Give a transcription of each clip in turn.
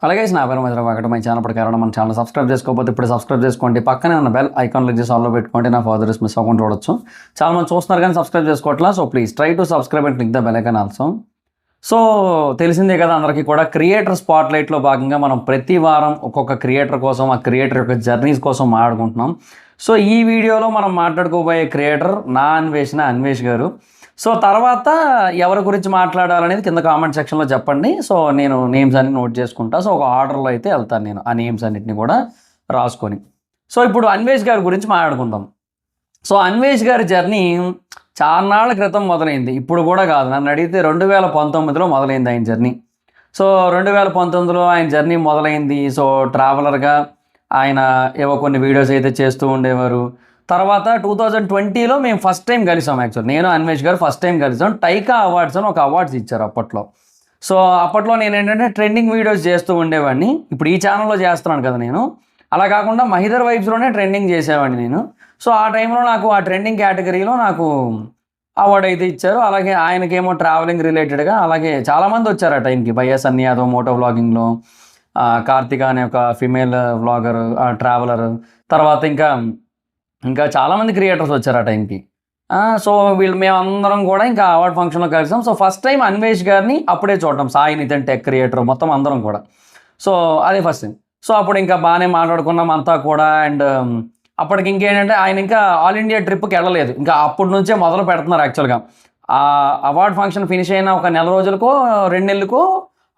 అలాగే నా పేరు మధ్య ఒకటి మై ఛానల్ ప్రకారం మన ఛానల్ సబ్స్క్రైబ్ చేసుకోకపోతే ఇప్పుడు సబ్స్క్రైబ్ చేసుకోండి. పక్కనే ఉన్న బెల్ ఐకాన్ క్లిక్ చేసి ఆల్లో పెట్టుకోండి. నా ఫాదర్స్ మిస్ అకౌంట్ చూడొచ్చు. చాలా మంది చూస్తున్నారు కానీ సబ్స్క్రైబ్ చేసుకోవట్లా. So please try to subscribe and click the bell icon also. So తెలిసిందే కదా అందరికీ కూడా, క్రియేటర్ స్పాట్లైట్లో భాగంగా మనం ప్రతి వారం ఒక్కొక్క క్రియేటర్ కోసం, ఆ క్రియేటర్ యొక్క జర్నీస్ కోసం మాట్లాడుకుంటున్నాం. సో ఈ వీడియోలో మనం మాట్లాడుకోబోయే క్రియేటర్ నా అన్వేష్ గారు. సో తర్వాత ఎవరి గురించి మాట్లాడాలనేది కింద కామెంట్ సెక్షన్లో చెప్పండి. సో నేను నేమ్స్ అన్ని నోట్ చేసుకుంటా. సో ఒక ఆర్డర్లో అయితే వెళ్తాను నేను ఆ నేమ్స్ అన్నిటిని కూడా రాసుకొని. సో ఇప్పుడు అన్వేష్ గారి గురించి మాట్లాడుకుందాం. సో అన్వేష్ గారి జర్నీ చాలానాళ్ళ క్రితం మొదలైంది, ఇప్పుడు కూడా కాదు. నన్ను అడిగితే 2019లో మొదలైంది ఆయన జర్నీ. సో 2019లో ఆయన జర్నీ మొదలైంది. సో ట్రావెలర్గా ఆయన ఏవో కొన్ని వీడియోస్ అయితే చేస్తూ ఉండేవారు. తర్వాత 2020లో మేము ఫస్ట్ టైం కలిసాం. యాక్చువల్ నేను అన్వేష్ గారు ఫస్ట్ టైం కలిసాం. టైకా అవార్డ్స్ అని ఒక అవార్డ్స్ ఇచ్చారు అప్పట్లో. సో అప్పట్లో నేను ఏంటంటే ట్రెండింగ్ వీడియోస్ చేస్తూ ఉండేవాడిని. ఇప్పుడు ఈ ఛానల్లో చేస్తున్నాను కదా నేను. అలా కాకుండా మహిదర్ వైబ్స్లోనే ట్రెండింగ్ చేసేవాడిని నేను. సో ఆ టైంలో నాకు ఆ ట్రెండింగ్ కేటగిరీలో నాకు అవార్డు అయితే ఇచ్చారు. అలాగే ఆయనకేమో ట్రావెలింగ్ రిలేటెడ్గా అలాగే చాలామంది వచ్చారు ఆ టైంకి. బయ్యా సన్నీ యాదవ్ మోటో వ్లాగింగ్లో, కార్తిక అనే ఒక ఫిమేల్ వ్లాగర్, ట్రావెలర్, తర్వాత ఇంకా చాలామంది క్రియేటర్స్ వచ్చారు ఆ టైంకి. సో మేమందరం కూడా ఇంకా అవార్డ్ ఫంక్షన్లో కలిసాం. సో ఫస్ట్ టైం అన్వేష్ గారిని అప్పుడే చూడటం, సాయి నితిన్ టెక్ క్రియేటర్ మొత్తం అందరం కూడా. సో అదే ఫస్ట్ టైం. సో అప్పుడు ఇంకా బాగానే మాట్లాడుకున్నాం అంతా కూడా. అండ్ అప్పటికి ఇంకేంటంటే ఆయన ఇంకా ఆల్ ఇండియా ట్రిప్కి వెళ్ళలేదు. ఇంకా అప్పటి నుంచే మొదలు పెడుతున్నారు యాక్చువల్గా. ఆ అవార్డ్ ఫంక్షన్ ఫినిష్ అయిన ఒక నెల రోజులకో 2 నెలలకో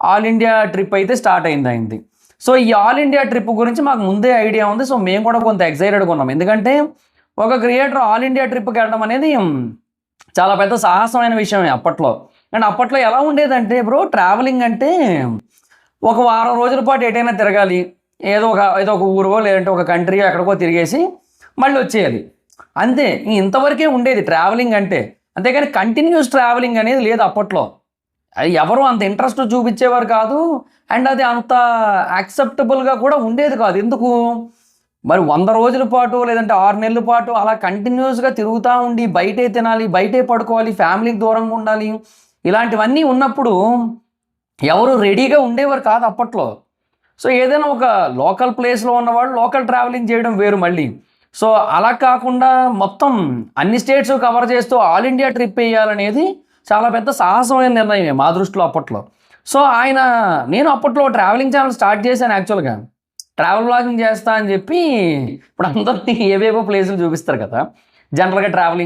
ఆల్ ఇండియా ట్రిప్ అయితే స్టార్ట్ అయింది ఆయనది. సో ఈ ఆల్ ఇండియా ట్రిప్ గురించి మాకు ముందే ఐడియా ఉంది. సో మేము కూడా కొంత ఎక్సైటెడ్గా ఉన్నాం. ఎందుకంటే ఒక క్రియేటర్ ఆల్ ఇండియా ట్రిప్కి వెళ్ళడం అనేది చాలా పెద్ద సాహసమైన విషయమే అప్పట్లో. అండ్ అప్పట్లో ఎలా ఉండేదంటే బ్రో, ట్రావెలింగ్ అంటే ఒక వారం రోజుల పాటు ఎటైనా తిరగాలి, ఏదో ఒక ఊరో లేదంటే ఒక కంట్రీ ఎక్కడికో తిరిగేసి మళ్ళీ వచ్చేయాలి, అంతే. ఇంతవరకే ఉండేది ట్రావెలింగ్ అంటే. అంతేగాని కంటిన్యూస్ ట్రావెలింగ్ అనేది లేదు అప్పట్లో. అది ఎవరు అంత ఇంట్రెస్ట్ చూపించేవారు కాదు. అండ్ అది అంత యాక్సెప్టబుల్గా కూడా ఉండేది కాదు. ఎందుకు మరి 100 రోజుల పాటు లేదంటే 6 నెలల పాటు అలా కంటిన్యూస్గా తిరుగుతూ ఉండి బయటే తినాలి, బయటే పడుకోవాలి, ఫ్యామిలీకి దూరంగా ఉండాలి, ఇలాంటివన్నీ ఉన్నప్పుడు ఎవరు రెడీగా ఉండేవారు కాదు అప్పట్లో. సో ఏదైనా ఒక లోకల్ ప్లేస్లో ఉన్నవాళ్ళు లోకల్ ట్రావెలింగ్ చేయడం వేరు మళ్ళీ. సో అలా కాకుండా మొత్తం అన్ని స్టేట్స్ కవర్ చేస్తూ ఆల్ ఇండియా ట్రిప్ వేయాలనేది చాలా పెద్ద సాహసమైన నిర్ణయమే మా దృష్టిలో అప్పట్లో. సో నేను అప్పట్లో ట్రావెలింగ్ ఛానల్ స్టార్ట్ చేశాను యాక్చువల్గా. ట్రావెల్ బ్లాగింగ్ చేస్తా అని చెప్పి ఇప్పుడు అందరినీ ఏవేవో ప్లేసులు చూపిస్తారు కదా. జనరల్గా ట్రావెల్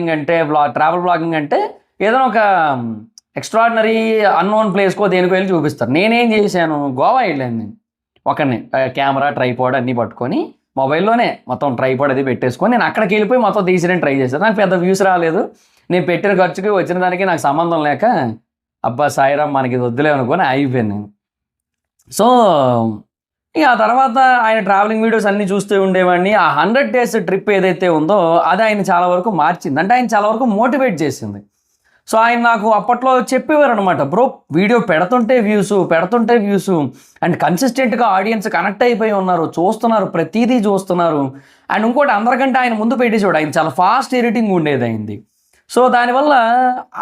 బ్లాగింగ్ అంటే ఏదైనా ఒక ఎక్స్ట్రాడినరీ అన్నోన్ ప్లేస్కో దేనికో వెళ్ళి చూపిస్తారు. నేనేం చేశాను, గోవా వెళ్ళాను నేను ఒకరిని. కెమెరా, ట్రైపాడ్ అన్నీ పట్టుకొని మొబైల్లోనే మొత్తం ట్రైపాడ్ అది పెట్టేసుకొని నేను అక్కడికి వెళ్ళిపోయి మొత్తం తీసిరని ట్రై చేశాను. నాకు పెద్ద వ్యూస్ రాలేదు. నేను పెట్టిన ఖర్చుకి వచ్చిన దానికి నాకు సంబంధం లేక అబ్బా సాయిరామ్ మనకి ఇది వద్దులే అనుకొని అయిపోయాను నేను. సో ఇక ఆ తర్వాత ఆయన ట్రావెలింగ్ వీడియోస్ అన్నీ చూస్తూ ఉండేవాడిని. ఆ 100 days ట్రిప్ ఏదైతే ఉందో అది ఆయన చాలా వరకు మార్చింది, అంటే ఆయన చాలా వరకు మోటివేట్ చేసింది. సో ఆయన నాకు అప్పట్లో చెప్పేవారు అనమాట, బ్రో వీడియో పెడుతుంటే వ్యూస్ అండ్ కన్సిస్టెంట్గా ఆడియన్స్ కనెక్ట్ అయిపోయి ఉన్నారు, చూస్తున్నారు, ప్రతిదీ చూస్తున్నారు. అండ్ ఇంకోటి అందరికంటే ఆయన ముందు పెట్టేసాడు. ఆయన చాలా ఫాస్ట్ ఎడిటింగ్ ఉండేది అయింది. సో దానివల్ల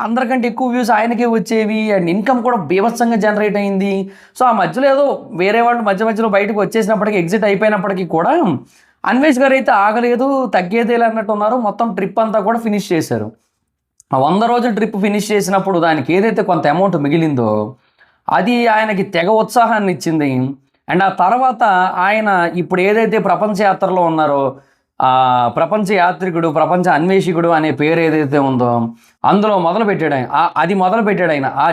అందరికంటే ఎక్కువ వ్యూస్ ఆయనకే వచ్చేవి. అండ్ ఇన్కమ్ కూడా బీభత్సంగా జనరేట్ అయింది. సో ఆ మధ్యలో ఏదో వేరే వాళ్ళు మధ్యలో బయటకు వచ్చేసినప్పటికీ, ఎగ్జిట్ అయిపోయినప్పటికీ కూడా అన్వేష్ గారు అయితే ఆగలేదు, తగ్గేదేలే అన్నట్టు ఉన్నారు. మొత్తం ట్రిప్ అంతా కూడా ఫినిష్ చేశారు. ఆ 100 రోజుల ట్రిప్ ఫినిష్ చేసినప్పుడు దానికి ఏదైతే కొంత అమౌంట్ మిగిలిందో అది ఆయనకి తెగ ఉత్సాహాన్ని ఇచ్చింది. అండ్ ఆ తర్వాత ఆయన ఇప్పుడు ఏదైతే ప్రపంచ యాత్రలో ఉన్నారో, ప్రపంచ యాత్రికుడు, ప్రపంచ అన్వేషకుడు అనే పేరు ఏదైతే ఉందో అందులో మొదలుపెట్టాడు ఆయన. ఆ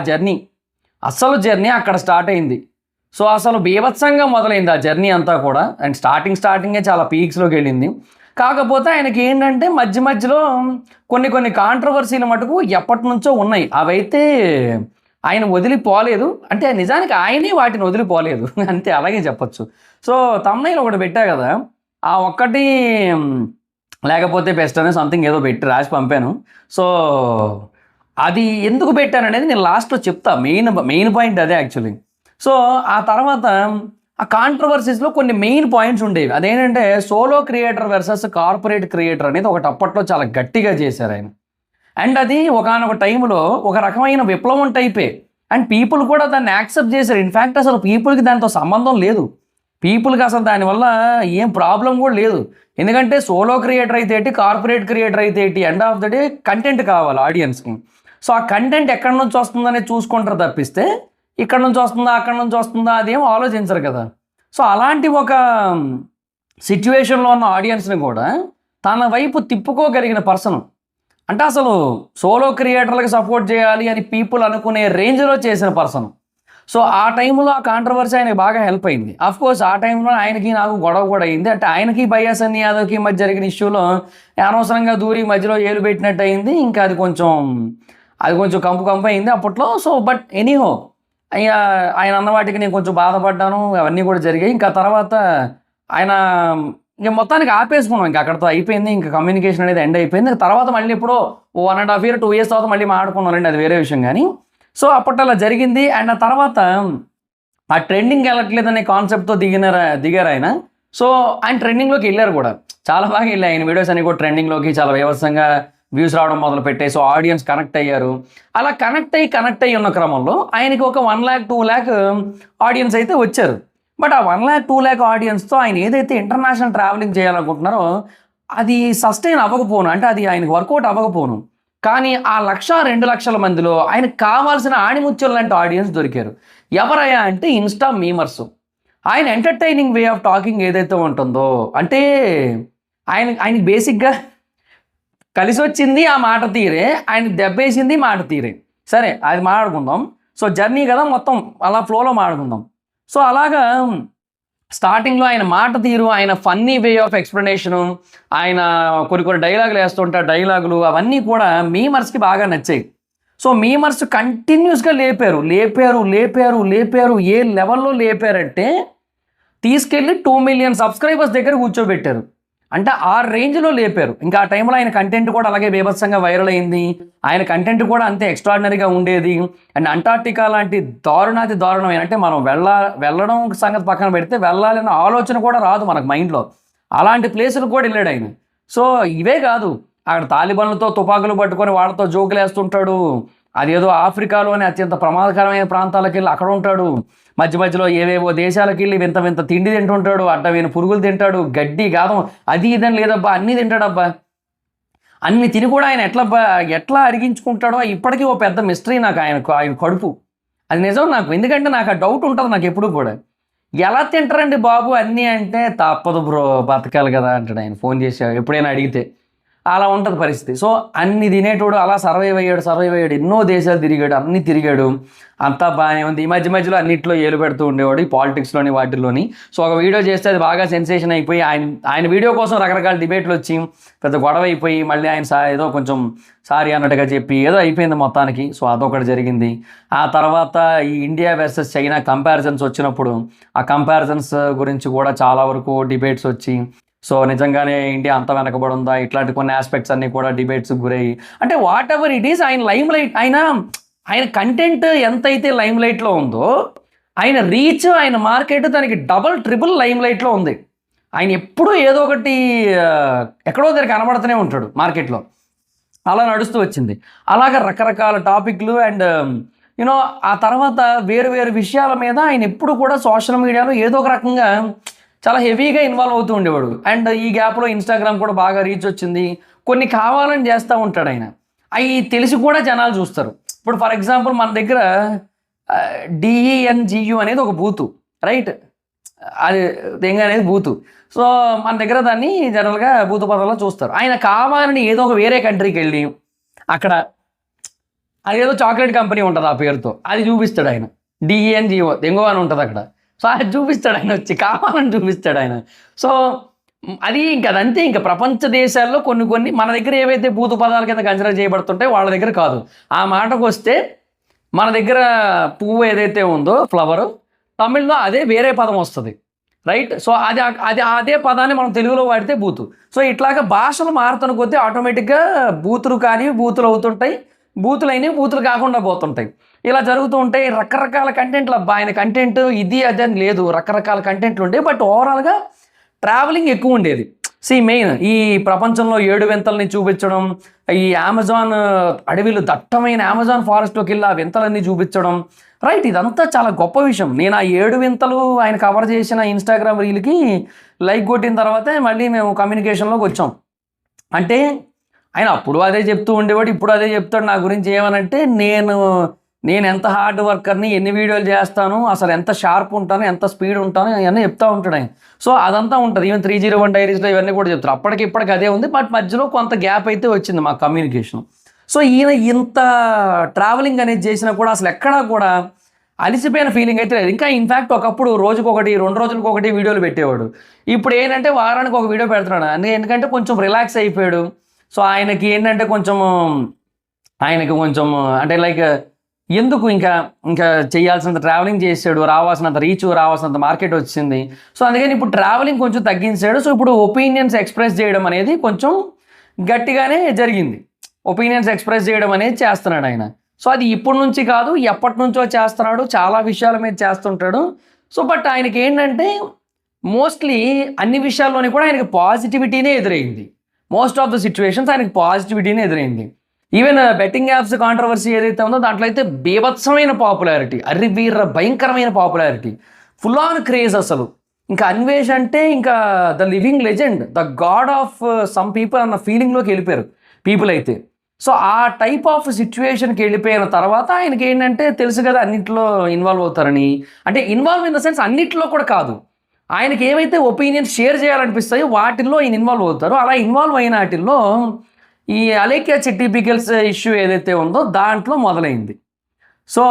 అసలు జర్నీ అక్కడ స్టార్ట్ అయింది. సో అసలు బీభత్సంగా మొదలైంది ఆ జర్నీ అంతా కూడా. అండ్ స్టార్టింగే చాలా పీక్స్లోకి వెళ్ళింది. కాకపోతే ఆయనకి ఏంటంటే మధ్యలో కొన్ని కాంట్రవర్సీలు మటుకు ఎప్పటి నుంచో ఉన్నాయి. అవైతే ఆయన వదిలిపోలేదు. అంటే నిజానికి ఆయనే వాటిని వదిలిపోలేదు అంతే, అలాగే చెప్పచ్చు. సో తమ్నైల్ ఒకటి పెట్టా కదా, ఆ ఒక్కటి లేకపోతే బెస్ట్ అనే సంథింగ్ ఏదో పెట్టి రాసి పంపాను. సో అది ఎందుకు పెట్టాను అనేది నేను లాస్ట్లో చెప్తా. మెయిన్ పాయింట్ అదే యాక్చువల్లీ. సో ఆ తర్వాత ఆ కాంట్రవర్సీస్లో కొన్ని మెయిన్ పాయింట్స్ ఉండేవి. అదేంటంటే solo creator versus corporate creator అనేది ఒకటి అప్పట్లో చాలా గట్టిగా చేశారు ఆయన. అండ్ అది ఒకానొక టైంలో ఒక రకమైన విప్లవం టైపే. అండ్ పీపుల్ కూడా దాన్ని యాక్సెప్ట్ చేశారు. ఇన్ఫ్యాక్ట్ అసలు పీపుల్కి దాంతో సంబంధం లేదు. పీపుల్కి అసలు దానివల్ల ఏం ప్రాబ్లం కూడా లేదు. ఎందుకంటే సోలో క్రియేటర్ అయితే ఏంటి, కార్పొరేట్ క్రియేటర్ అయితే ఏంటి, end of the day content కావాలి ఆడియన్స్కి. సో ఆ కంటెంట్ ఎక్కడి నుంచి వస్తుందనే చూసుకుంటారు తప్పిస్తే ఇక్కడ నుంచి వస్తుందా అక్కడి నుంచి వస్తుందా అదేం ఆలోచించరు కదా. సో అలాంటి ఒక సిచ్యువేషన్లో ఉన్న ఆడియన్స్ని కూడా తన వైపు తిప్పుకోగలిగిన పర్సన్, అంటే అసలు సోలో క్రియేటర్లకు సపోర్ట్ చేయాలి అని పీపుల్ అనుకునే రేంజ్లో చేసిన పర్సన్. సో ఆ టైంలో ఆ కాంట్రవర్సీ ఆయనకి బాగా హెల్ప్ అయింది. కోర్స్ ఆ టైంలో ఆయనకి నాకు గొడవ కూడా అయింది. అంటే ఆయనకి బైఎస్ఎన్ యాదవ్కి మధ్య జరిగిన ఇష్యూలో అనవసరంగా దూరి మధ్యలో ఏలు పెట్టినట్టు అయింది. ఇంకా అది కొంచెం కంపు అయింది అప్పట్లో. సో బట్ ఎనీహో ఆయన అన్న వాటికి నేను కొంచెం బాధపడ్డాను, అవన్నీ కూడా జరిగాయి. ఇంకా తర్వాత ఆయన ఇంక మొత్తానికి ఆపేసుకున్నాం, ఇంకా అక్కడితో అయిపోయింది, ఇంకా కమ్యూనికేషన్ అనేది ఎండ్ అయిపోయింది. తర్వాత మళ్ళీ ఎప్పుడో 1.5 year 2 years తర్వాత మళ్ళీ మాట్లాడుకున్నానండి, అది వేరే విషయం. కానీ సో అప్పట్లో అలా జరిగింది. అండ్ ఆ తర్వాత ఆ ట్రెండింగ్ వెళ్ళట్లేదనే కాన్సెప్ట్తో దిగారు ఆయన. సో ఆయన ట్రెండింగ్లోకి వెళ్ళారు కూడా, చాలా బాగా వెళ్ళాయి ఆయన వీడియోస్ అన్ని కూడా ట్రెండింగ్లోకి చాలా వ్యవస్థంగా వ్యూస్ రావడం మొదలు పెట్టాయి. సో ఆడియన్స్ కనెక్ట్ అయ్యారు. అలా కనెక్ట్ అయ్యి ఉన్న క్రమంలో ఆయనకి ఒక 1 lakh 2 lakh ఆడియన్స్ అయితే వచ్చారు. బట్ ఆ 1 lakh 2 lakh ఆడియన్స్తో ఆయన ఏదైతే ఇంటర్నేషనల్ ట్రావెలింగ్ చేయాలనుకుంటున్నారో అది సస్టైన్ అవ్వకపోను, అంటే అది ఆయనకు వర్కౌట్ అవ్వకపోను. కానీ ఆ 1-2 లక్షల మందిలో ఆయనకు కావాల్సిన ఆణిముత్యాలు లాంటి ఆడియన్స్ దొరికారు. ఎవరయ్యా అంటే ఇన్స్టా మీమర్స్. ఆయన ఎంటర్టైనింగ్ వే ఆఫ్ టాకింగ్ ఏదైతే ఉంటుందో, అంటే ఆయనకి బేసిక్గా కలిసి వచ్చింది ఆ మాట తీరే, ఆయన దెబ్బేసింది మాట తీరే. సరే అది మాట్లాడుకుందాం. సో జర్నీ కదా మొత్తం అలా ఫ్లోలో మాట్లాడుకుందాం. సో అలాగా స్టార్టింగ్లో ఆయన మాట తీరు, ఆయన ఫన్నీ వే ఆఫ్ ఎక్స్ప్లెనేషను, ఆయన కొన్ని డైలాగులు వేస్తుంటారు, డైలాగులు అవన్నీ కూడా మీమర్స్కి బాగా నచ్చాయి. సో మీమర్స్ కంటిన్యూస్గా లేపారు. ఏ లెవెల్లో లేపారంటే తీసుకెళ్ళి 2 million సబ్స్క్రైబర్స్ దగ్గర కూర్చోబెట్టారు. అంటే ఆ రేంజ్లో లేపారు. ఇంకా ఆ టైంలో ఆయన కంటెంట్ కూడా అలాగే బీభత్సంగా వైరల్ అయింది. ఆయన కంటెంట్ కూడా అంతే ఎక్స్ట్రాడినరీగా ఉండేది. అండ్ అంటార్టికా లాంటి దారుణమైన, అంటే మనం వెళ్ళడం సంగతి పక్కన పెడితే వెళ్ళాలన్న ఆలోచన కూడా రాదు మనకు మైండ్లో. అలాంటి ప్లేసులకు కూడా వెళ్ళాడు ఆయన. సో ఇవే కాదు, అక్కడ తాలిబాన్లతో తుపాకులు పట్టుకొని వాళ్ళతో జోకులు వేస్తుంటాడు. అదేదో ఆఫ్రికాలోని అత్యంత ప్రమాదకరమైన ప్రాంతాలకు వెళ్ళి అక్కడ ఉంటాడు. మధ్యలో ఏవేవో దేశాలకు వెళ్ళి వింత తిండి తింటుంటాడు, అడ్డమైన పురుగులు తింటాడు, గడ్డి గాదం అది ఇదని లేదబ్బా, అన్నీ తింటాడబ్బా. అన్ని తిని కూడా ఆయన ఎట్లా అరిగించుకుంటాడో ఇప్పటికీ ఓ పెద్ద మిస్టరీ నాకు. ఆయన కడుపు అది నిజం నాకు. ఎందుకంటే నాకు ఆ డౌట్ ఉంటుంది నాకు ఎప్పుడు కూడా, ఎలా తింటారండి బాబు అన్నీ అంటే, తప్పదు బ్రో బతకాలి కదా అంటాడు ఆయన ఫోన్ చేసి ఎప్పుడైనా అడిగితే. అలా ఉంటుంది పరిస్థితి. సో అన్ని తినేటోడు అలా సర్వైవ్ అయ్యాడు. ఎన్నో దేశాలు తిరిగాడు, అన్నీ తిరిగాడు, అంతా బాగానే ఉంది. ఈ మధ్యలో అన్నింటిలో ఏలు పెడుతూ ఉండేవాడు, ఈ పాలిటిక్స్లోని వాటిల్లోని. సో ఒక వీడియో చేస్తే అది బాగా సెన్సేషన్ అయిపోయి ఆయన వీడియో కోసం రకరకాల డిబేట్లు వచ్చి పెద్ద గొడవ అయిపోయి మళ్ళీ ఆయన ఏదో కొంచెం సారీ అన్నట్టుగా చెప్పి ఏదో అయిపోయింది మొత్తానికి. సో అదొకటి జరిగింది. ఆ తర్వాత ఈ ఇండియా వర్సెస్ చైనా కంపారిజన్స్ వచ్చినప్పుడు ఆ కంపారిజన్స్ గురించి కూడా చాలా వరకు డిబేట్స్ వచ్చి, సో నిజంగానే ఇండియా అంత వెనకబడి ఉందా, ఇట్లాంటి కొన్ని ఆస్పెక్ట్స్ అన్నీ కూడా డిబేట్స్ గురయ్యి, అంటే వాట్ ఎవర్ ఇట్ ఈస్ ఆయన లైమ్ లైట్, ఆయన కంటెంట్ ఎంతైతే లైమ్ లైట్లో ఉందో ఆయన రీచ్, ఆయన మార్కెట్ దానికి ట్రిపుల్ లైమ్ లైట్లో ఉంది. ఆయన ఎప్పుడూ ఏదో ఒకటి ఎక్కడో దగ్గర కనబడుతూనే ఉంటాడు మార్కెట్లో. అలా నడుస్తూ వచ్చింది. అలాగ రకరకాల టాపిక్లు అండ్ యూనో ఆ తర్వాత వేరు విషయాల మీద ఆయన ఎప్పుడు కూడా సోషల్ మీడియాలో ఏదో ఒక రకంగా చాలా హెవీగా ఇన్వాల్వ్ అవుతూ ఉండేవాడు. అండ్ ఈ గ్యాప్లో ఇన్స్టాగ్రామ్ కూడా బాగా రీచ్ వచ్చింది. కొన్ని కావాలని చేస్తూ ఉంటాడు ఆయన, అవి తెలిసి కూడా జనాలు చూస్తారు. ఇప్పుడు ఫర్ ఎగ్జాంపుల్ మన దగ్గర DENGU అనేది ఒక బూతు, రైట్, అది దెంగ అనేది బూతు. సో మన దగ్గర దాన్ని జనరల్గా బూతు పదాల్లో చూస్తారు. ఆయన కావాలని ఏదో ఒక వేరే కంట్రీకి వెళ్ళి అక్కడ అదేదో చాక్లెట్ కంపెనీ ఉంటుంది ఆ పేరుతో, అది చూపిస్తాడు ఆయన. DENGO దెంగో అని ఉంటుంది అక్కడ. సో అది చూపిస్తాడు ఆయన, వచ్చి కావాలని చూపిస్తాడు ఆయన. సో అది అదంతే. ఇంకా ప్రపంచ దేశాల్లో కొన్ని మన దగ్గర ఏవైతే భూత పదాల కింద కన్సిడర్ చేయబడుతుంటాయో వాళ్ళ దగ్గర కాదు. ఆ మాటకు వస్తే మన దగ్గర పువ్వు ఏదైతే ఉందో ఫ్లవర్, తమిళ్లో అదే వేరే పదం వస్తుంది, రైట్. సో అదే పదాన్ని మనం తెలుగులో వాడితే బూతు. సో ఇట్లాగా భాషలు మారుతున్న కొద్దీ ఆటోమేటిక్గా బూతులు కానీ బూతులు అవుతుంటాయి, బూతులైనవి బూతులు కాకుండా పోతుంటాయి. ఇలా జరుగుతూ ఉంటాయి. రకరకాల కంటెంట్లు, అబ్బా ఆయన కంటెంట్ ఇది అది అని లేదు, రకరకాల కంటెంట్లు ఉండేవి. బట్ ఓవరాల్గా ట్రావెలింగ్ ఎక్కువ ఉండేది. మెయిన్ ఈ ప్రపంచంలో 7 వింతల్ని చూపించడం, ఈ అమెజాన్ అడవిలు దట్టమైన అమెజాన్ ఫారెస్ట్లోకి వెళ్ళి ఆ వింతలన్నీ చూపించడం, రైట్, ఇదంతా చాలా గొప్ప విషయం. నేను ఆ 7 వింతలు ఆయన కవర్ చేసిన ఇన్స్టాగ్రామ్ రీల్కి లైక్ కొట్టిన తర్వాతే మళ్ళీ మేము కమ్యూనికేషన్లోకి వచ్చాం. అంటే ఆయన అప్పుడు అదే చెప్తూ ఉండేవాడు, ఇప్పుడు అదే చెప్తాడు నా గురించి. ఏమనంటే నేను ఎంత హార్డ్ వర్కర్ని, ఎన్ని వీడియోలు చేస్తాను, అసలు ఎంత షార్ప్ ఉంటాను, ఎంత స్పీడ్ ఉంటాను, ఇవన్నీ చెప్తూ ఉంటాడు ఆయన. సో అదంతా ఉంటుంది. ఈవెన్ 301 డైరీస్లో ఇవన్నీ కూడా చెప్తారు. ఇప్పటికి అదే ఉంది, బట్ మధ్యలో కొంత గ్యాప్ అయితే వచ్చింది మా కమ్యూనికేషన్. సో ఈయన ఇంత ట్రావెలింగ్ అనేది చేసినా కూడా అసలు ఎక్కడా కూడా అలిసిపోయిన ఫీలింగ్ అయితే లేదు. ఇంకా ఇన్ఫ్యాక్ట్ ఒకప్పుడు రోజుకొకటి 2 రోజులకు ఒకటి వీడియోలు పెట్టేవాడు. ఇప్పుడు ఏంటంటే వారానికి ఒక వీడియో పెడుతున్నాడు. ఎందుకంటే కొంచెం రిలాక్స్ అయిపోయాడు. సో ఆయనకి ఏంటంటే ఆయనకి కొంచెం అంటే లైక్ ఎందుకు ఇంకా చేయాల్సినంత ట్రావెలింగ్ చేసాడు, రావాల్సినంత రీచ్, రావాల్సినంత మార్కెట్ వచ్చింది. సో అందుకని ఇప్పుడు ట్రావెలింగ్ కొంచెం తగ్గించాడు. సో ఇప్పుడు ఒపీనియన్స్ ఎక్స్ప్రెస్ చేయడం అనేది కొంచెం గట్టిగానే జరిగింది. ఒపీనియన్స్ ఎక్స్ప్రెస్ చేయడం అనేది చేస్తున్నాడు ఆయన. సో అది ఇప్పటి నుంచి కాదు, ఎప్పటి నుంచో చేస్తున్నాడు, చాలా విషయాల మీద చేస్తుంటాడు. సో బట్ ఆయనకి ఏంటంటే మోస్ట్లీ అన్ని విషయాల్లోని కూడా ఆయనకి పాజిటివిటీనే ఎదురైంది. మోస్ట్ ఆఫ్ ద సిచ్యువేషన్స్ ఆయనకి పాజిటివిటీనే ఎదురైంది. ఈవెన్ బెట్టింగ్ యాప్స్ కాంట్రవర్సీ ఏదైతే ఉందో దాంట్లో అయితే బీభత్సమైన పాపులారిటీ, భయంకరమైన పాపులారిటీ, ఫుల్ ఆన్ క్రేజ్ అసలు. ఇంకా అన్వేష్ అంటే ఇంకా the living legend, the God of some people అన్న ఫీలింగ్లోకి వెళ్ళిపోయారు పీపుల్ అయితే. సో ఆ టైప్ ఆఫ్ సిచ్యువేషన్కి వెళ్ళిపోయిన తర్వాత ఆయనకి ఏంటంటే తెలుసు కదా అన్నింటిలో ఇన్వాల్వ్ అవుతారని. అంటే ఇన్వాల్వ్ ఇన్ ద సెన్స్ అన్నింటిలో కూడా కాదు, ఆయనకి ఏవైతే ఒపీనియన్స్ షేర్ చేయాలనిపిస్తాయో వాటిల్లో ఈయన ఇన్వాల్వ్ అవుతారు. అలా ఇన్వాల్వ్ అయిన వాటిల్లో ఈ అలేఖ్య చిట్టి పికిల్స్ ఇష్యూ ఏదైతే ఉందో దాంట్లో మొదలైంది. సో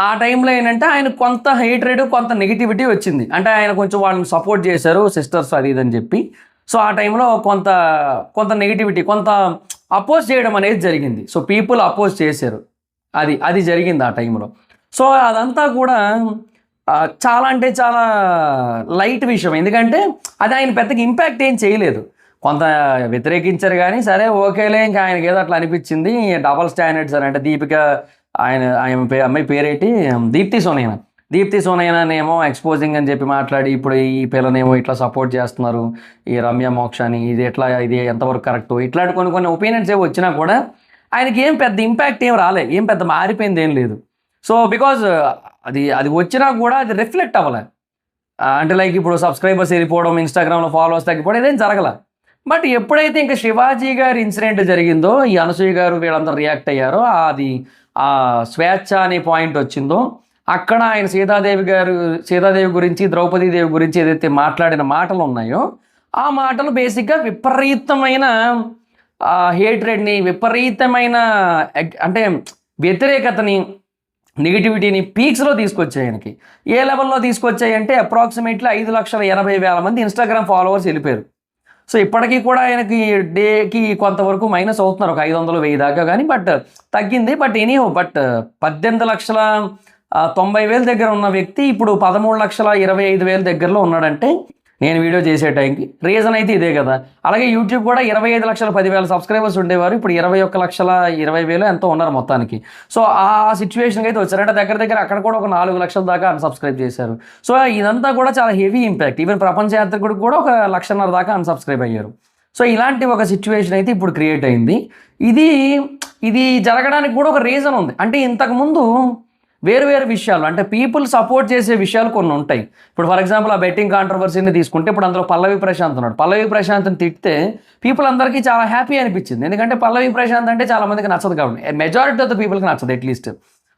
ఆ టైంలో ఏంటంటే ఆయన కొంత హేట్రెడ్, కొంత నెగిటివిటీ వచ్చింది. అంటే ఆయన కొంచెం వాళ్ళని సపోర్ట్ చేశారు, సిస్టర్స్ అది ఇదని చెప్పి. సో ఆ టైంలో కొంత నెగిటివిటీ, కొంత అపోజ్ చేయడం అనేది జరిగింది. సో పీపుల్ అపోజ్ చేశారు, అది జరిగింది ఆ టైంలో. సో అదంతా కూడా చాలా అంటే చాలా లైట్ విషయం. ఎందుకంటే అది ఆయన పెద్దగా ఇంపాక్ట్ ఏం చేయలేదు. కొంత వ్యతిరేకించారు కానీ సరే ఓకేలే, ఇంకా ఆయనకి ఏదో అట్లా అనిపించింది. డబల్ స్టాండర్డ్స్ అని అంటే దీపిక అమ్మాయి పేరేంటి, దీప్తి సోనైనానేమో ఎక్స్పోజింగ్ అని చెప్పి మాట్లాడి ఇప్పుడు ఈ పిల్లనేమో ఇట్లా సపోర్ట్ చేస్తున్నారు, ఈ రమ్య మోక్షని, ఇది ఎంతవరకు కరెక్ట్, ఇట్లాంటి కొన్ని ఒపీనియన్స్ ఏమి వచ్చినా కూడా ఆయనకి ఏం పెద్ద ఇంపాక్ట్ ఏం రాలే, ఏం పెద్ద మారిపోయింది ఏం లేదు. సో బికాజ్ అది వచ్చినా కూడా అది రిఫ్లెక్ట్ అవ్వలే. అంటే లైక్ ఇప్పుడు సబ్స్క్రైబర్స్ వెళ్ళిపోవడం, ఇన్స్టాగ్రామ్లో ఫాలోవర్స్ తగ్గిపోవడం ఇదేం జరగల. బట్ ఎప్పుడైతే ఇంకా శివాజీ గారి ఇన్సిడెంట్ జరిగిందో, ఈ అనసూయ గారు వీళ్ళందరూ రియాక్ట్ అయ్యారో, ఆ స్వేచ్ఛ అనే పాయింట్ వచ్చిందో, అక్కడ ఆయన సీతాదేవి గురించి, ద్రౌపదీదేవి గురించి ఏదైతే మాట్లాడిన మాటలు ఉన్నాయో ఆ మాటలు బేసిక్గా విపరీతమైన హేట్రెడ్ని, విపరీతమైన అంటే వ్యతిరేకతని, నెగిటివిటీని పీక్స్లో తీసుకొచ్చాయి. ఆయనకి ఏ లెవెల్లో తీసుకొచ్చాయి అంటే అప్రాక్సిమేట్లీ 5,80,000 మంది ఇన్స్టాగ్రామ్ ఫాలోవర్స్ వెళ్ళిపోయారు. సో ఇప్పటికీ కూడా ఆయనకి డేకి కొంతవరకు మైనస్ అవుతున్నారు, ఒక 500-1000 దాకా కానీ, బట్ తగ్గింది. బట్ 18,90,000 దగ్గర ఉన్న వ్యక్తి ఇప్పుడు 13,25,000 దగ్గరలో ఉన్నాడంటే నేను వీడియో చేసే టైంకి. రీజన్ అయితే ఇదే కదా. అలాగే యూట్యూబ్ కూడా 25,10,000 సబ్స్క్రైబర్స్ ఉండేవారు, ఇప్పుడు 21,20,000 ఎంతో ఉన్నారు మొత్తానికి. సో ఆ సిచ్యువేషన్కి అయితే వచ్చారు. అంటే దగ్గర అక్కడ కూడా ఒక 4 లక్షల దాకా అన్సబ్స్క్రైబ్ చేశారు. సో ఇదంతా కూడా చాలా హెవీ ఇంపాక్ట్. ఈవెన్ ప్రపంచ యాత్రికుడికి కూడా 1,50,000 దాకా అన్సబ్స్క్రైబ్ అయ్యారు. సో ఇలాంటి ఒక సిచ్యువేషన్ అయితే ఇప్పుడు క్రియేట్ అయింది. ఇది జరగడానికి కూడా ఒక రీజన్ ఉంది. అంటే ఇంతకుముందు వేరు విషయాలు, అంటే పీపుల్ సపోర్ట్ చేసే విషయాలు కొన్ని ఉంటాయి. ఇప్పుడు ఫర్ ఎగ్జాంపుల్ ఆ బెట్టింగ్ కాంట్రవర్సీని తీసుకుంటే ఇప్పుడు అందులో పల్లవి ప్రశాంత్ ఉన్నాడు. పల్లవి ప్రశాంత్ని తిడితే పీపుల్ అందరికీ చాలా హ్యాపీ అనిపించింది. ఎందుకంటే పల్లవి ప్రశాంత్ అంటే చాలా మందికి నచ్చదు కాబట్టి, మెజారిటీ ఆఫ్ ద పీపుల్కి నచ్చదు. అట్లీస్ట్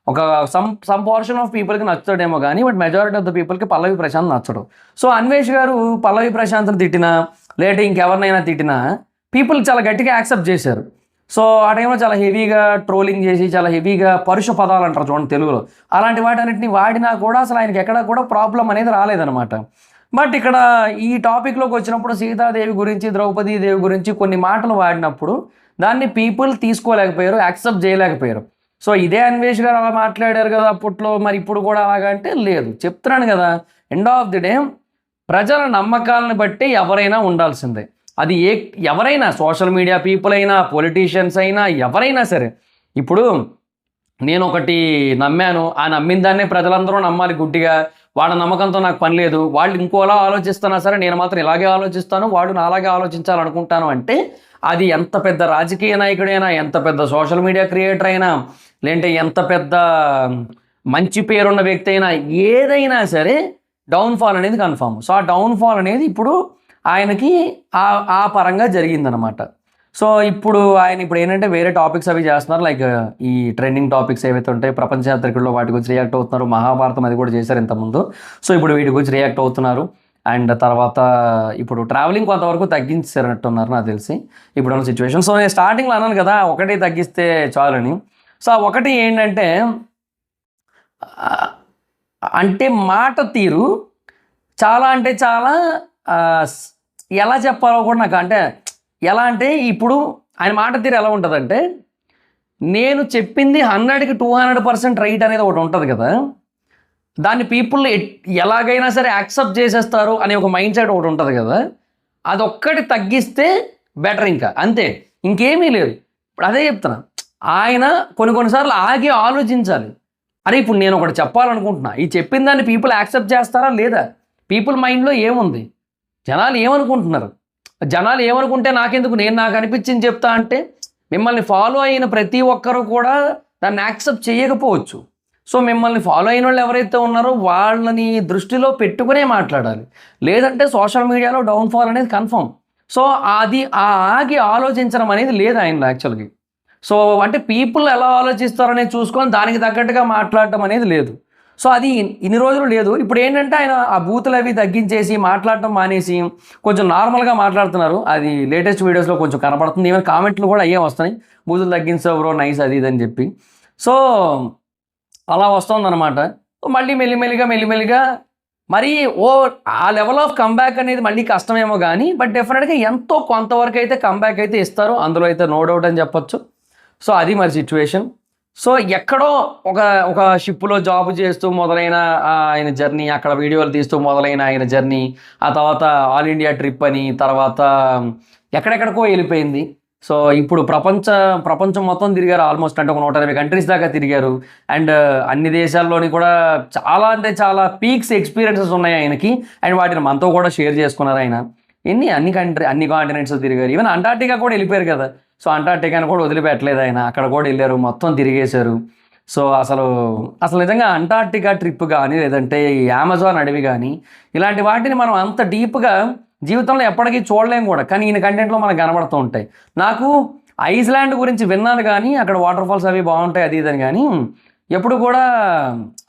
ఒక సమ్ పోర్షన్ ఆఫ్ పీపుల్కి నచ్చుతాడేమో కానీ, బట్ మెజారిటీ ఆఫ్ ద పీపుల్కి పల్లవి ప్రశాంత్ నచ్చడు. సో అన్వేష్ గారు పల్లవి ప్రశాంత్ని తిట్టినా లేదా ఇంకెవరినైనా తిట్టినా పీపుల్ చాలా గట్టిగా యాక్సెప్ట్ చేశారు. సో ఆ టైంలో చాలా హెవీగా ట్రోలింగ్ చేసి, చాలా హెవీగా పరుష పదాలు అంటారు చూడండి తెలుగులో, అలాంటి వాటన్నిటిని వాడినా కూడా అసలు ఆయనకి ఎక్కడ కూడా ప్రాబ్లం అనేది రాలేదనమాట. బట్ ఇక్కడ ఈ టాపిక్లోకి వచ్చినప్పుడు సీతాదేవి గురించి, ద్రౌపదీదేవి గురించి కొన్ని మాటలు వాడినప్పుడు దాన్ని పీపుల్ తీసుకోలేకపోయారు, యాక్సెప్ట్ చేయలేకపోయారు. సో ఇదే అన్వేష్ గారు అలా మాట్లాడారు కదా అప్పట్లో, మరి ఇప్పుడు కూడా అలాగంటే లేదు. చెప్తున్నాను కదా, ఎండ్ ఆఫ్ ది డే ప్రజల నమ్మకాలను బట్టి ఎవరైనా ఉండాల్సిందే. అది ఎవరైనా, సోషల్ మీడియా పీపుల్ అయినా, పొలిటీషియన్స్ అయినా, ఎవరైనా సరే. ఇప్పుడు నేను ఒకటి నమ్మాను, ఆ నమ్మిన దాన్నే ప్రజలందరూ నమ్మాలి గుడ్డిగా. వాళ్ళ నమ్మకంతో నాకు పని లేదు, వాళ్ళు ఇంకోలా ఆలోచిస్తున్నా సరే నేను మాత్రం ఇలాగే ఆలోచిస్తాను, వాళ్ళు నా అలాగే ఆలోచించాలనుకుంటాను అంటే అది ఎంత పెద్ద రాజకీయ నాయకుడైనా, ఎంత పెద్ద సోషల్ మీడియా క్రియేటర్ అయినా, లేదంటే ఎంత పెద్ద మంచి పేరున్న వ్యక్తి అయినా, ఏదైనా సరే డౌన్ఫాల్ అనేది కన్ఫామ్. సో ఆ డౌన్ఫాల్ అనేది ఇప్పుడు ఆయనకి ఆ పరంగా జరిగిందనమాట. సో ఇప్పుడు ఆయన ఏంటంటే వేరే టాపిక్స్ అవి చేస్తున్నారు, లైక్ ఈ ట్రెండింగ్ టాపిక్స్ ఏవైతే ఉంటాయి ప్రపంచ యాత్రికుల్లో వాటి గురించి రియాక్ట్ అవుతున్నారు. మహాభారతం అది కూడా చేశారు ఇంతకుముందు. సో ఇప్పుడు వీటి గురించి రియాక్ట్ అవుతున్నారు. అండ్ తర్వాత ఇప్పుడు ట్రావెలింగ్ కొంతవరకు తగ్గించారన్నట్టున్నారు నాకు తెలిసి ఇప్పుడున్న సిచ్యువేషన్. సో నేను స్టార్టింగ్లో అన్నాను కదా ఒకటి తగ్గిస్తే చాలని. సో ఆ ఒకటి ఏంటంటే అంటే మాట తీరు చాలా అంటే చాలా ఎలా చెప్పాలో కూడా నాకు అంటే ఎలా అంటే ఇప్పుడు ఆయన మాట తీరు ఎలా ఉంటుందంటే నేను చెప్పింది 100కి 200% రైట్ అనేది ఒకటి ఉంటుంది కదా, దాన్ని పీపుల్ ఎలాగైనా సరే యాక్సెప్ట్ చేసేస్తారు అనే ఒక మైండ్ సెట్ ఒకటి ఉంటుంది కదా, అదొక్కటి తగ్గిస్తే బెటర్, ఇంకా అంతే, ఇంకేమీ లేదు. ఇప్పుడు అదే చెప్తున్నా, ఆయన కొన్నిసార్లు ఆగి ఆలోచించాలి. అరే ఇప్పుడు నేను ఒకటి చెప్పాలనుకుంటున్నా, ఈ చెప్పిన దాన్ని పీపుల్ యాక్సెప్ట్ చేస్తారా లేదా, పీపుల్ మైండ్లో ఏముంది, జనాలు ఏమనుకుంటున్నారు, జనాలు ఏమనుకుంటే నాకెందుకు, నేను నాకు అనిపించింది చెప్తా అంటే మిమ్మల్ని ఫాలో అయిన ప్రతి ఒక్కరు కూడా దాన్ని యాక్సెప్ట్ చేయకపోవచ్చు. సో మిమ్మల్ని ఫాలో అయిన వాళ్ళు ఎవరైతే ఉన్నారో వాళ్ళని దృష్టిలో పెట్టుకునే మాట్లాడాలి, లేదంటే సోషల్ మీడియాలో డౌన్ఫాల్ అనేది కన్ఫర్మ్. సో అది ఆగి ఆలోచించడం అనేది లేదు ఆయనలో యాక్చువల్గా. సో అంటే పీపుల్ ఎలా ఆలోచిస్తారనేది చూసుకొని దానికి తగ్గట్టుగా మాట్లాడటం అనేది లేదు. సో అది ఇన్ని రోజులు లేదు. ఇప్పుడు ఏంటంటే ఆయన ఆ బూతులు అవి తగ్గించేసి మాట్లాడటం మానేసి కొంచెం నార్మల్గా మాట్లాడుతున్నారు. అది లేటెస్ట్ వీడియోస్లో కొంచెం కనపడుతుంది. ఈవెన్ కామెంట్లు కూడా అయ్యే వస్తున్నాయి, బూతులు తగ్గించావు బ్రో నైస్ అది ఇది అని చెప్పి. సో అలా వస్తుందన్నమాట. మళ్ళీ మెల్లిమెల్లిగా మరి ఆ లెవెల్ ఆఫ్ కంబ్యాక్ అనేది మళ్ళీ కష్టమేమో కానీ బట్ డెఫినెట్గా ఎంతో కొంతవరకు అయితే కంబ్యాక్ అయితే ఇస్తారు, అందులో అయితే నో డౌట్ అని చెప్పొచ్చు. సో అది మరి సిచ్యువేషన్. సో ఎక్కడో ఒక షిప్లో జాబ్ చేస్తూ మొదలైన ఆయన జర్నీ, అక్కడ వీడియోలు తీస్తూ మొదలైన ఆయన జర్నీ, ఆ తర్వాత ఆల్ ఇండియా ట్రిప్ అని, తర్వాత ఎక్కడెక్కడికో వెళ్ళిపోయింది. సో ఇప్పుడు ప్రపంచం మొత్తం తిరిగారు ఆల్మోస్ట్, అంటే ఒక 120 కంట్రీస్ దాకా తిరిగారు. అండ్ అన్ని దేశాల్లోని కూడా చాలా అంటే చాలా పీక్స్ ఎక్స్పీరియన్సెస్ ఉన్నాయి ఆయనకి. అండ్ వాటిని మనతో కూడా షేర్ చేసుకున్నారు ఆయన. అన్ని కాంటినెంట్స్ తిరిగారు. ఈవెన్ అంటార్టికా కూడా వెళ్ళిపోయారు కదా. సో అంటార్టికాని కూడా వదిలిపెట్టలేదు ఆయన, అక్కడ కూడా వెళ్ళారు, మొత్తం తిరిగేశారు. సో అసలు నిజంగా అంటార్టికా ట్రిప్ కానీ లేదంటే ఈ అమెజాన్ అడవి కానీ ఇలాంటి వాటిని మనం అంత డీప్గా జీవితంలో ఎప్పటికీ చూడలేము కూడా, కానీ ఈయన కంటెంట్లో మనకు కనబడుతూ ఉంటాయి. నాకు ఐస్లాండ్ గురించి విన్నాను కానీ అక్కడ వాటర్ ఫాల్స్ అవి బాగుంటాయి అది ఇదని, కానీ ఎప్పుడు కూడా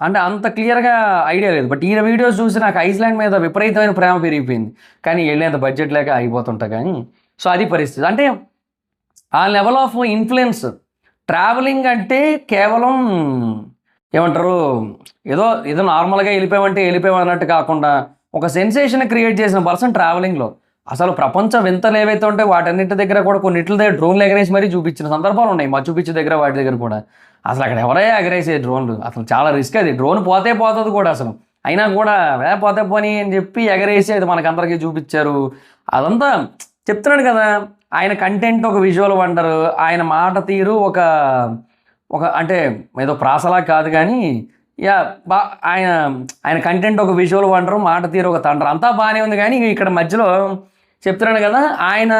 అంటే అంత క్లియర్గా ఐడియా లేదు. బట్ ఈయన వీడియోస్ చూసి నాకు ఐస్లాండ్ మీద విపరీతమైన ప్రేమ పెరిగిపోయింది, కానీ వెళ్ళేంత బడ్జెట్ లేక అయిపోతుంటా కానీ. సో అది పరిస్థితి. అంటే ఆ లెవెల్ ఆఫ్ ఇన్ఫ్లుయెన్స్, ట్రావెలింగ్ అంటే కేవలం ఏమంటారు ఏదో నార్మల్గా వెళ్ళిపోయాం అన్నట్టు కాకుండా ఒక సెన్సేషన్ క్రియేట్ చేసిన పర్సన్ ట్రావెలింగ్లో. అసలు ప్రపంచ వింతలు ఏవైతే ఉంటాయి వాటన్నిటి దగ్గర కూడా కొన్నింటి దగ్గర డ్రోన్లు ఎగరేసి మరీ చూపించిన సందర్భాలు ఉన్నాయి. మచ్చు పిచ్చు దగ్గర వాటి దగ్గర కూడా అసలు అక్కడ ఎవరైనా ఎగరేసే డ్రోన్లు, అసలు చాలా రిస్క్ అది. డ్రోన్ పోతుంది కూడా అసలు, అయినా కూడా పోతే పోనీ అని చెప్పి ఎగరేసి అది మనకందరికీ చూపించారు. అదంతా చెప్తున్నాడు కదా, ఆయన కంటెంట్ ఒక విజువల్ వండర్, ఆయన మాట తీరు ఒక అంటే ఏదో ప్రాసలా కాదు కానీ ఆయన కంటెంట్ ఒక విజువల్ వండరు, మాట తీరు ఒక తండ్రి, అంతా బాగానే ఉంది. కానీ ఇక్కడ మధ్యలో చెప్తున్నాను కదా, ఆయన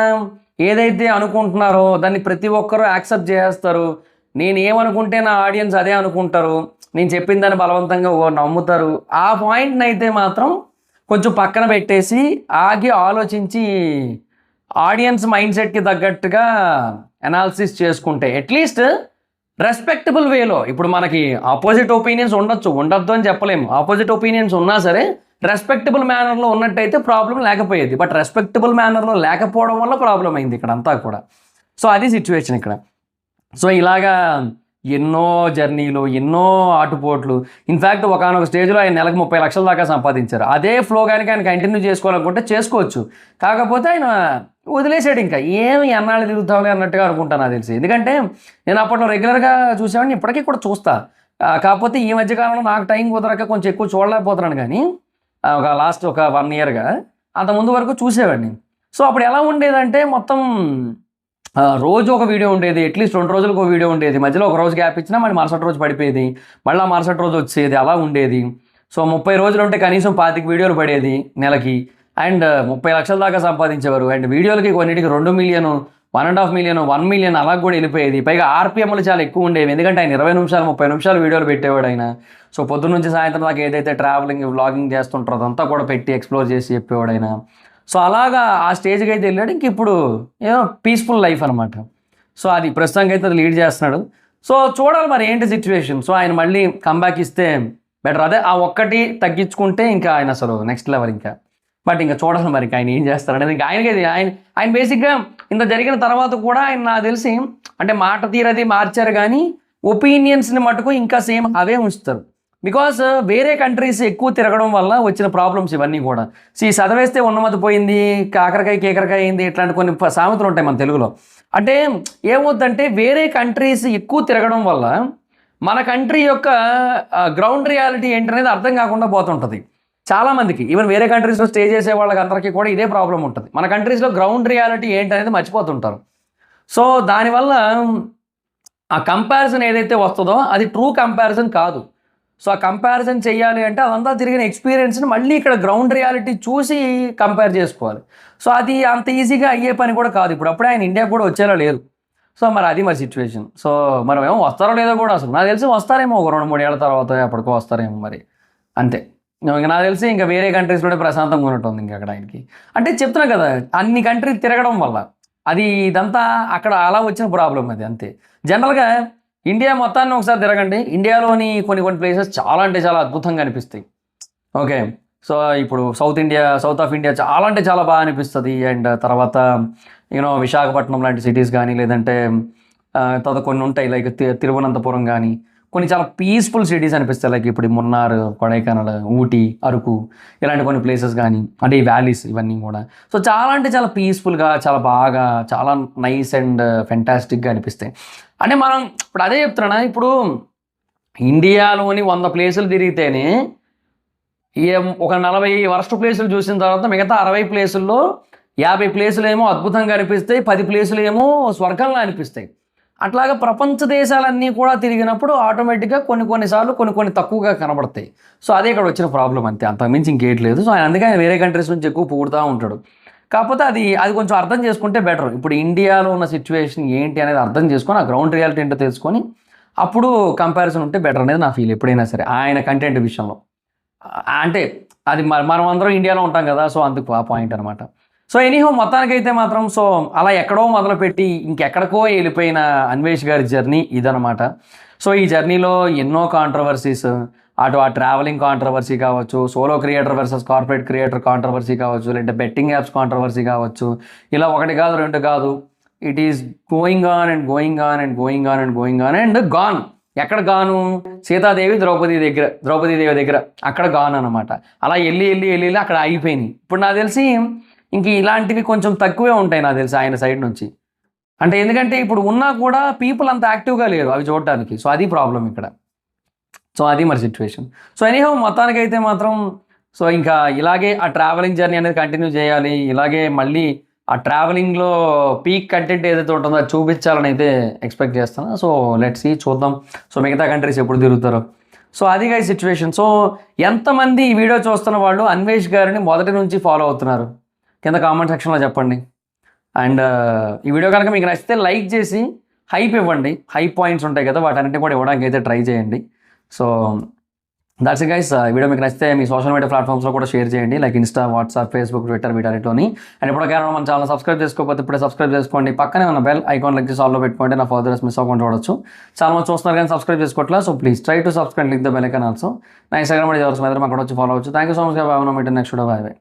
ఏదైతే అనుకుంటున్నారో దాన్ని ప్రతి ఒక్కరూ యాక్సెప్ట్ చేస్తారు. నేను ఏమనుకుంటే నా ఆడియన్స్ అదే అనుకుంటారు, నేను చెప్పిన దాన్ని బలవంతంగా నమ్ముతారు. ఆ పాయింట్ని అయితే మాత్రం కొంచెం పక్కన పెట్టేసి ఆగి ఆలోచించి ఆడియన్స్ మైండ్ సెట్కి తగ్గట్టుగా అనాలిసిస్ చేసుకుంటే అట్లీస్ట్ రెస్పెక్టబుల్ వేలో, ఇప్పుడు మనకి ఆపోజిట్ ఒపీనియన్స్ ఉండొద్దు అని చెప్పలేము. ఆపోజిట్ ఒపీనియన్స్ ఉన్నా సరే రెస్పెక్టబుల్ మేనర్లో ఉన్నట్టయితే ప్రాబ్లం లేకపోయేది. బట్ రెస్పెక్టబుల్ మేనర్లో లేకపోవడం వల్ల ప్రాబ్లం అయింది ఇక్కడ అంతా కూడా. సో అది సిచ్యువేషన్ ఇక్కడ. సో ఇలాగా ఎన్నో జర్నీలు, ఎన్నో ఆటుపోట్లు. ఇన్ఫ్యాక్ట్ ఒకనొక స్టేజ్లో ఆయన నెలకు 30 లక్షల దాకా సంపాదించారు. అదే ఫ్లో కానీ ఆయన కంటిన్యూ చేసుకోవాలనుకుంటే చేసుకోవచ్చు. కాకపోతే ఆయన వదిలేసాడు, ఇంకా ఏమి ఎన్నాళ్ళు తిరుగుతామని అన్నట్టుగా అనుకుంటాను నాకు తెలిసి. ఎందుకంటే నేను అప్పట్లో రెగ్యులర్గా చూసేవాడిని, ఇప్పటికీ కూడా చూస్తా. కాకపోతే ఈ మధ్యకాలంలో నాకు టైం కుదరక కొంచెం ఎక్కువ చూడలేకపోతున్నాను. కానీ లాస్ట్ ఒక 1 ఇయర్గా అంత ముందు వరకు చూసేవాడిని. సో అప్పుడు ఎలా ఉండేదంటే మొత్తం రోజు ఒక వీడియో ఉండేది, అట్లీస్ట్ 2 రోజులకు ఒక వీడియో ఉండేది, మధ్యలో ఒక రోజు గ్యాప్ ఇచ్చినా మళ్ళీ మరుసటి రోజు పడిపోయేది, మళ్ళీ మరుసటి రోజు వచ్చేది, అలా ఉండేది. సో 30 రోజులు ఉంటే కనీసం 25 వీడియోలు పడేది నెలకి. అండ్ 30 లక్షల దాకా సంపాదించేవారు. అండ్ వీడియోలకి కొన్నిటికి 2 మిలియన్, 1.5 మిలియన్, 1 మిలియన్ అలా కూడా వెళ్ళిపోయేది. పైగా ఆర్పిఎంలు చాలా ఎక్కువ ఉండేవి. ఎందుకంటే ఆయన 20 నిమిషాలు 30 నిమిషాలు వీడియోలు పెట్టేవాడు ఆయన. సో పొద్దున్న నుంచి సాయంత్రం దాకా ఏదైతే ట్రావెలింగ్ వ్లాగింగ్ చేస్తుంటారో అదంతా కూడా పెట్టి ఎక్స్ప్లోర్ చేసి చెప్పేవాడు ఆయన. సో అలాగా ఆ స్టేజ్కి అయితే వెళ్ళాడు. ఇంక ఇప్పుడు ఏదో పీస్ఫుల్ లైఫ్ అనమాట. సో అది ప్రస్తుతానికి అయితే అది లీడ్ చేస్తున్నాడు. సో చూడాలి మరి ఏంటి సిచ్యువేషన్. సో ఆయన మళ్ళీ కంబ్యాక్ ఇస్తే బెటర్. అదే ఆ ఒక్కటి తగ్గించుకుంటే ఇంకా ఆయన అసలు నెక్స్ట్ లెవెల్ ఇంకా. బట్ ఇంకా చూడాలి మరి ఆయన ఏం చేస్తారు అనేది. ఇంకా ఆయనకి ఆయన బేసిక్గా ఇంత జరిగిన తర్వాత కూడా ఆయన నాకు తెలిసి అంటే మాట తీరది మార్చారు కానీ ఒపీనియన్స్ని మటుకు ఇంకా సేమ్ అవే ఉంచుతారు. బికాస్ వేరే కంట్రీస్ ఎక్కువ తిరగడం వల్ల వచ్చిన ప్రాబ్లమ్స్ ఇవన్నీ కూడా. చదివేస్తే ఉన్నమతి పోయింది, కాకరకాయ కేకరకాయ అయింది, ఇట్లాంటి కొన్ని సామెతలు ఉంటాయి మన తెలుగులో. అంటే ఏమవుద్దంటే వేరే కంట్రీస్ ఎక్కువ తిరగడం వల్ల మన కంట్రీ యొక్క గ్రౌండ్ రియాలిటీ ఏంటనేది అర్థం కాకుండా పోతుంటుంది చాలామందికి. ఈవెన్ వేరే కంట్రీస్లో స్టే చేసే వాళ్ళకి అందరికీ కూడా ఇదే ప్రాబ్లం ఉంటుంది. మన కంట్రీస్లో గ్రౌండ్ రియాలిటీ ఏంటనేది మర్చిపోతుంటారు. సో దానివల్ల ఆ కంపారిజన్ ఏదైతే వస్తుందో అది ట్రూ కంపారిజన్ కాదు. సో ఆ కంపారిజన్ చేయాలి అంటే అదంతా తిరిగిన ఎక్స్పీరియన్స్ని మళ్ళీ ఇక్కడ గ్రౌండ్ రియాలిటీ చూసి కంపేర్ చేసుకోవాలి. సో అది అంత ఈజీగా అయ్యే పని కూడా కాదు. ఇప్పుడు అప్పుడే ఆయన ఇండియాకి కూడా వచ్చేలా లేరు. సో మరి అది మరి సిచ్యువేషన్. సో మనం ఏమో వస్తారో లేదో కూడా అసలు నాకు తెలిసి వస్తారేమో ఒక 2-3 ఏళ్ళ తర్వాత ఎప్పటికో వస్తారేమో మరి అంతే. ఇంకా నాకు తెలిసి ఇంకా వేరే కంట్రీస్లోనే ప్రశాంతంగా ఉన్నట్టుంది ఇంకా అక్కడ ఆయనకి. అంటే చెప్తున్నా కదా అన్ని కంట్రీ తిరగడం వల్ల అది ఇదంతా అక్కడ అలా వచ్చిన ప్రాబ్లం అది అంతే. జనరల్గా ఇండియా మొత్తాన్ని ఒకసారి తిరగండి. ఇండియాలోని కొన్ని ప్లేసెస్ చాలా అంటే చాలా అద్భుతంగా అనిపిస్తాయి. ఓకే, సో ఇప్పుడు సౌత్ ఆఫ్ ఇండియా చాలా అంటే చాలా బాగా అనిపిస్తుంది. అండ్ తర్వాత విశాఖపట్నం లాంటి సిటీస్ కానీ లేదంటే తర్వాత కొన్ని ఉంటాయి లైక్ తిరువనంతపురం కానీ కొన్ని చాలా పీస్ఫుల్ సిటీస్ అనిపిస్తాయి. లైక్ ఇప్పుడు మున్నార్, కొడైకెనాల్, ఊటీ, అరకు ఇలాంటి కొన్ని ప్లేసెస్ కానీ అంటే ఈ వ్యాలీస్ ఇవన్నీ కూడా. సో చాలా అంటే చాలా పీస్ఫుల్గా చాలా బాగా చాలా నైస్ అండ్ ఫెంటాస్టిక్గా అనిపిస్తాయి. అంటే మనం ఇప్పుడు అదే చెప్తున్నా, ఇప్పుడు ఇండియాలోని 100 ప్లేసులు తిరిగితేనే ఒక 40 వరస్ట్ ప్లేసులు చూసిన తర్వాత మిగతా 60 ప్లేసుల్లో 50 ప్లేసులు ఏమో అద్భుతంగా అనిపిస్తాయి, 10 ప్లేసులు ఏమో స్వర్గంగా అనిపిస్తాయి. అట్లాగా ప్రపంచ దేశాలన్నీ కూడా తిరిగినప్పుడు ఆటోమేటిక్గా కొన్నిసార్లు కొన్ని తక్కువగా కనబడతాయి. సో అదే ఇక్కడ వచ్చిన ప్రాబ్లం అంతే, అంతకుమించి ఇంకేట్లేదు. సో అందుకే ఆయన వేరే కంట్రీస్ నుంచి ఎక్కువ పుడుతూ ఉంటాడు. కాకపోతే అది కొంచెం అర్థం చేసుకుంటే బెటర్. ఇప్పుడు ఇండియాలో ఉన్న సిచ్యువేషన్ ఏంటి అనేది అర్థం చేసుకొని ఆ గ్రౌండ్ రియాలిటీ ఏంటో తెలుసుకొని అప్పుడు కంపారిజన్ ఉంటే బెటర్ అనేది నా ఫీల్ ఎప్పుడైనా సరే ఆయన కంటెంట్ విషయంలో. అంటే అది మనం అందరం ఇండియాలో ఉంటాం కదా, సో అందుకు ఆ పాయింట్ అనమాట. సో ఎనీహో మొత్తానికైతే మాత్రం సో అలా ఎక్కడో మొదలుపెట్టి ఇంకెక్కడికో వెళ్ళిపోయిన అన్వేష్ గారి జర్నీ ఇదనమాట. సో ఈ జర్నీలో ఎన్నో కాంట్రవర్సీస్, అటు ఆ ట్రావెలింగ్ కాంట్రవర్సీ కావచ్చు, solo creator versus corporate creator controversy కావచ్చు, లేదంటే బెట్టింగ్ యాప్స్ కాంట్రవర్సీ కావచ్చు, ఇలా 1 కాదు 2 కాదు, it is going on and going on and going on and going on and gone. ఎక్కడ గాను? సీతాదేవి ద్రౌపదీదేవి దగ్గర అక్కడ గాన్ అనమాట. అలా వెళ్ళి అక్కడ అయిపోయినాయి. ఇప్పుడు నాకు తెలిసి ఇంక ఇలాంటివి కొంచెం తక్కువే ఉంటాయి నాకు తెలిసి ఆయన సైడ్ నుంచి. అంటే ఎందుకంటే ఇప్పుడు ఉన్నా కూడా పీపుల్ అంత యాక్టివ్గా లేరు అవి చూడటానికి. సో అది ప్రాబ్లం ఇక్కడ. సో అది మరి సిచ్యువేషన్. సో ఎనీహో మొత్తానికైతే మాత్రం సో ఇంకా ఇలాగే ఆ ట్రావెలింగ్ జర్నీ అనేది కంటిన్యూ చేయాలి. ఇలాగే మళ్ళీ ఆ ట్రావెలింగ్లో పీక్ కంటెంట్ ఏదైతే ఉంటుందో అది చూపించాలని అయితే ఎక్స్పెక్ట్ చేస్తాను. సో లెట్స్ సీ, చూద్దాం. సో మిగతా కంట్రీస్ ఎప్పుడు తిరుగుతారో. సో అది గారి సిచ్యువేషన్. సో ఎంతమంది ఈ వీడియో చూస్తున్న వాళ్ళు అన్వేష్ గారిని మొదటి నుంచి ఫాలో అవుతున్నారు కింద కామెంట్ సెక్షన్లో చెప్పండి. అండ్ ఈ వీడియో కనుక మీకు నచ్చితే లైక్ చేసి హైప్ ఇవ్వండి. హైప్ పాయింట్స్ ఉంటాయి కదా, వాటన్నింటినీ కూడా ఇవ్వడానికి అయితే ట్రై చేయండి. So that's it guys. ఈ వీడియో మీకు నచ్చితే మీ సోషల్ మీడియా ప్లాట్ఫామ్స్లో కూడా షేర్ చేయండి, like Insta, WhatsApp, Facebook, Twitter వీటన్నిటిలోని. అండ్ ఎప్పటికైనా మన ఛానల్ సబ్స్క్రైబ్ చేసుకోకపోతే ఇప్పుడే సబ్స్క్రైబ్ చేసుకోండి. పక్కనే ఉన్న బెల్ ఐకాన్ క్లిక్ చేసి ఆల్లో పెట్టుకోండి, నా ఫర్దర్స్ మిస్ అవ్వకుండా చూడొచ్చు. చాలా మంది చూస్తున్నారు కానీ సబ్స్క్రైబ్ చేసుకోవట్లేదు. So please try to subscribe, click the bell icon also. నా ఇన్స్టాగ్రామ్ ఎవరు అక్కడ వచ్చి ఫాలో అవచ్చు. Thank you so much. Bye. Next video. Bye.